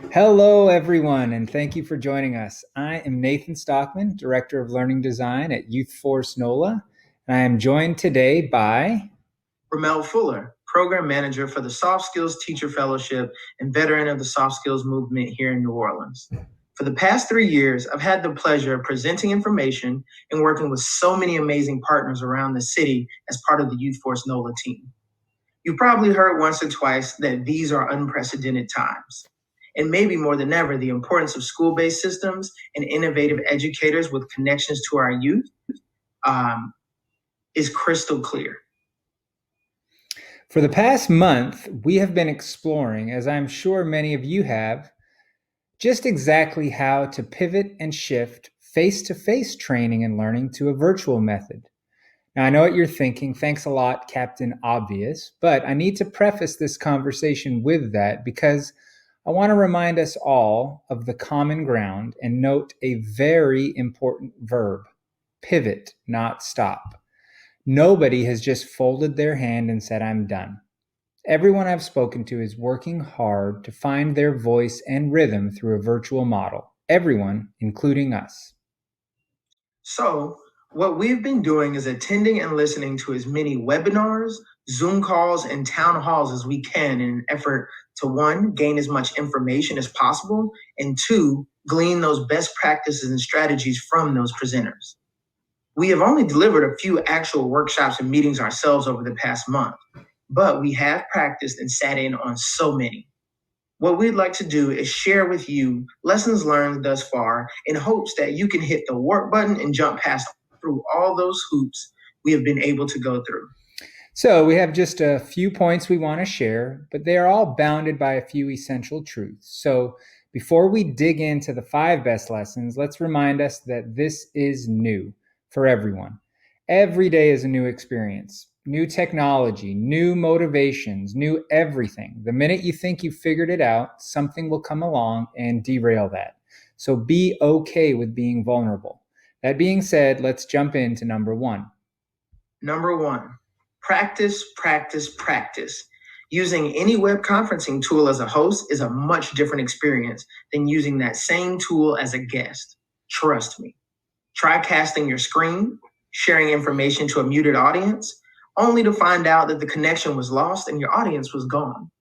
Hello, everyone, and thank you for joining us. I am Nathan Stockman, Director of Learning Design at Youth Force NOLA, and I am joined today by Ramel Fuller, Program Manager for the Soft Skills Teacher Fellowship and veteran of the Soft Skills movement here in New Orleans. For the past 3 years, I've had the pleasure of presenting information and working with so many amazing partners around the city as part of the Youth Force NOLA team. You've probably heard once or twice that these are unprecedented times. And maybe more than ever, the importance of school based systems and innovative educators with connections to our youth is crystal clear. For the past month, we have been exploring, as I'm sure many of you have, just exactly how to pivot and shift face to face training and learning to a virtual method. Now, I know what you're thinking. Thanks a lot, Captain Obvious. But I need to preface this conversation with that because I want to remind us all of the common ground and note a very important verb: pivot, not stop. Nobody has just folded their hand and said, I'm done. Everyone I've spoken to is working hard to find their voice and rhythm through a virtual model. Everyone, including us. So, what we've been doing is attending and listening to as many webinars, Zoom calls, and town halls as we can in an effort to one, gain as much information as possible, and two, glean those best practices and strategies from those presenters. We have only delivered a few actual workshops and meetings ourselves over the past month, but we have practiced and sat in on so many. What we'd like to do is share with you lessons learned thus far in hopes that you can hit the work button and jump past through all those hoops we have been able to go through. So, we have just a few points we want to share, but they are all bounded by a few essential truths. So, before we dig into the 5 best lessons, let's remind us that this is new for everyone. Every day is a new experience, new technology, new motivations, new everything. The minute you think you've figured it out, something will come along and derail that. So, be okay with being vulnerable. That being said, let's jump into number 1. Number 1, practice, practice, practice. Using any web conferencing tool as a host is a much different experience than using that same tool as a guest. Trust me. Try casting your screen, sharing information to a muted audience, only to find out that the connection was lost and your audience was gone.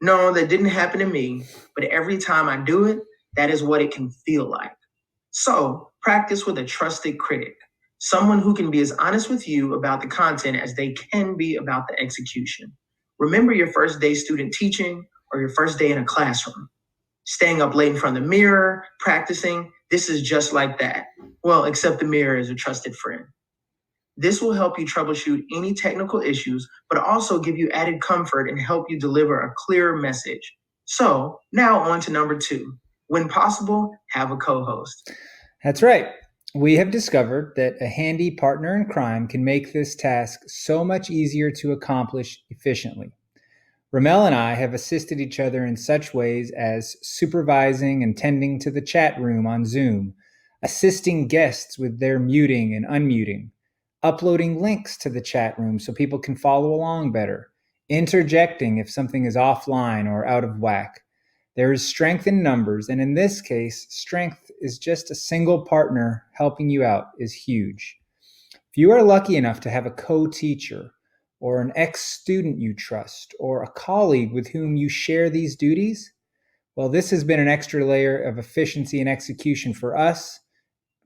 No, that didn't happen to me, but every time I do it, that is what it can feel like. So, practice with a trusted critic, someone who can be as honest with you about the content as they can be about the execution. Remember your first day student teaching or your first day in a classroom. Staying up late in front of the mirror, practicing, this is just like that. Well, except the mirror is a trusted friend. This will help you troubleshoot any technical issues, but also give you added comfort and help you deliver a clearer message. So, now on to number 2. When possible, have a co host. That's right. We have discovered that a handy partner in crime can make this task so much easier to accomplish efficiently. Ramel and I have assisted each other in such ways as supervising and tending to the chat room on Zoom, assisting guests with their muting and unmuting, uploading links to the chat room so people can follow along better, interjecting if something is offline or out of whack. There is strength in numbers, and in this case, strength is just a single partner helping you out is huge. If you are lucky enough to have a co-teacher or an ex-student you trust or a colleague with whom you share these duties, well, this has been an extra layer of efficiency and execution for us,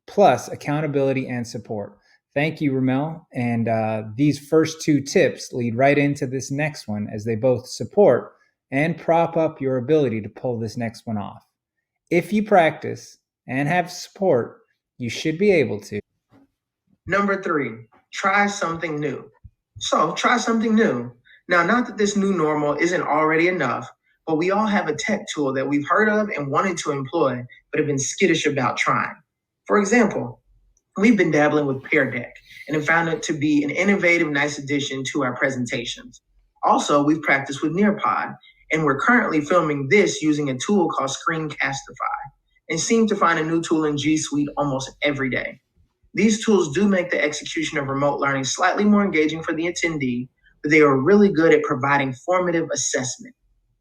plus accountability and support. Thank you, Ramel. And these first 2 tips lead right into this next one as they both support and prop up your ability to pull this next one off. If you practice and have support, you should be able to. Number 3, try something new. So, try something new. Now, not that this new normal isn't already enough, but we all have a tech tool that we've heard of and wanted to employ, but have been skittish about trying. For example, we've been dabbling with Pear Deck and have found it to be an innovative, nice addition to our presentations. Also, we've practiced with Nearpod, and we're currently filming this using a tool called Screencastify, and seem to find a new tool in G Suite almost every day. These tools do make the execution of remote learning slightly more engaging for the attendee, but they are really good at providing formative assessment.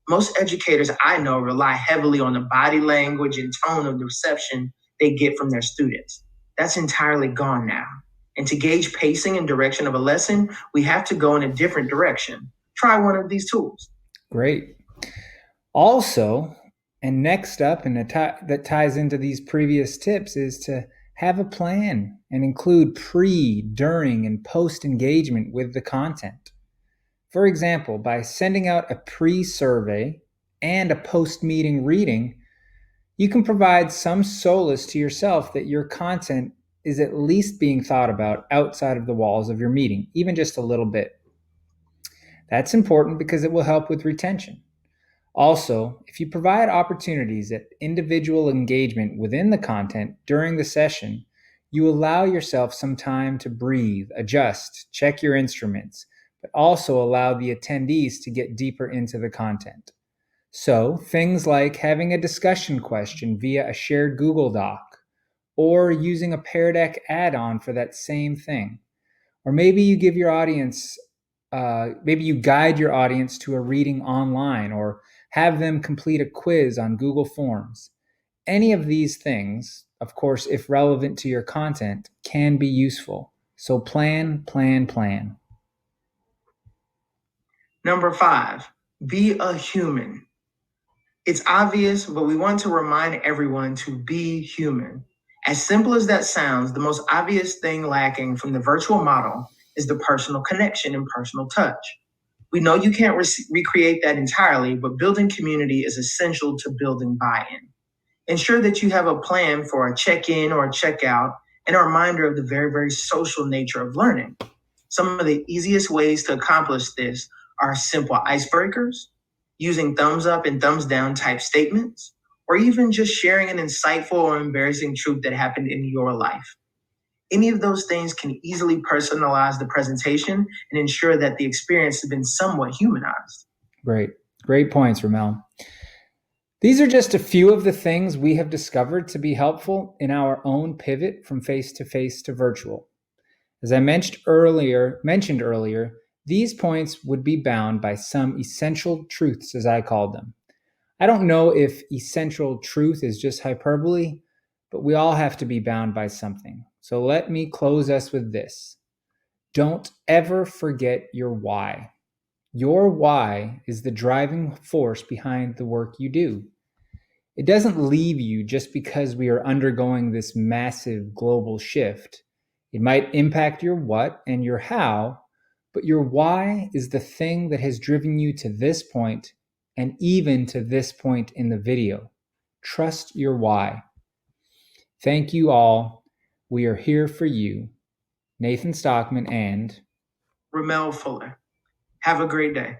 Most educators I know rely heavily on the body language and tone of the reception they get from their students. That's entirely gone now. And to gauge pacing and direction of a lesson, we have to go in a different direction. Try one of these tools. Great. Also, and next up, and that ties into these previous tips, is to have a plan and include pre, during, and post engagement with the content. For example, by sending out a pre survey and a post meeting reading, you can provide some solace to yourself that your content is at least being thought about outside of the walls of your meeting, even just a little bit. That's important because it will help with retention. Also, if you provide opportunities at individual engagement within the content during the session, you allow yourself some time to breathe, adjust, check your instruments, but also allow the attendees to get deeper into the content. So, things like having a discussion question via a shared Google Doc, or using a Pear Deck add-on for that same thing. Or maybe you give your audience, maybe you guide your audience to a reading online, or have them complete a quiz on Google Forms. Any of these things, of course, if relevant to your content, can be useful. So plan, plan, plan. Number 5, be a human. It's obvious, but we want to remind everyone to be human. As simple as that sounds, the most obvious thing lacking from the virtual model is the personal connection and personal touch. We know you can't recreate that entirely, but building community is essential to building buy-in. Ensure that you have a plan for a check-in or a check-out and a reminder of the very, very social nature of learning. Some of the easiest ways to accomplish this are simple icebreakers, using thumbs up and thumbs down type statements, or even just sharing an insightful or embarrassing truth that happened in your life. Any of those things can easily personalize the presentation and ensure that the experience has been somewhat humanized. Great points, Ramel. These are just a few of the things we have discovered to be helpful in our own pivot from face-to-face to virtual. As I mentioned earlier, these points would be bound by some essential truths, as I called them. I don't know if essential truth is just hyperbole, but we all have to be bound by something. So let me close us with this. Don't ever forget your why. Your why is the driving force behind the work you do. It doesn't leave you just because we are undergoing this massive global shift. It might impact your what and your how, but your why is the thing that has driven you to this point and even to this point in the video. Trust your why. Thank you all. We are here for you. Nathan Stockman and Ramel Fuller. Have a great day.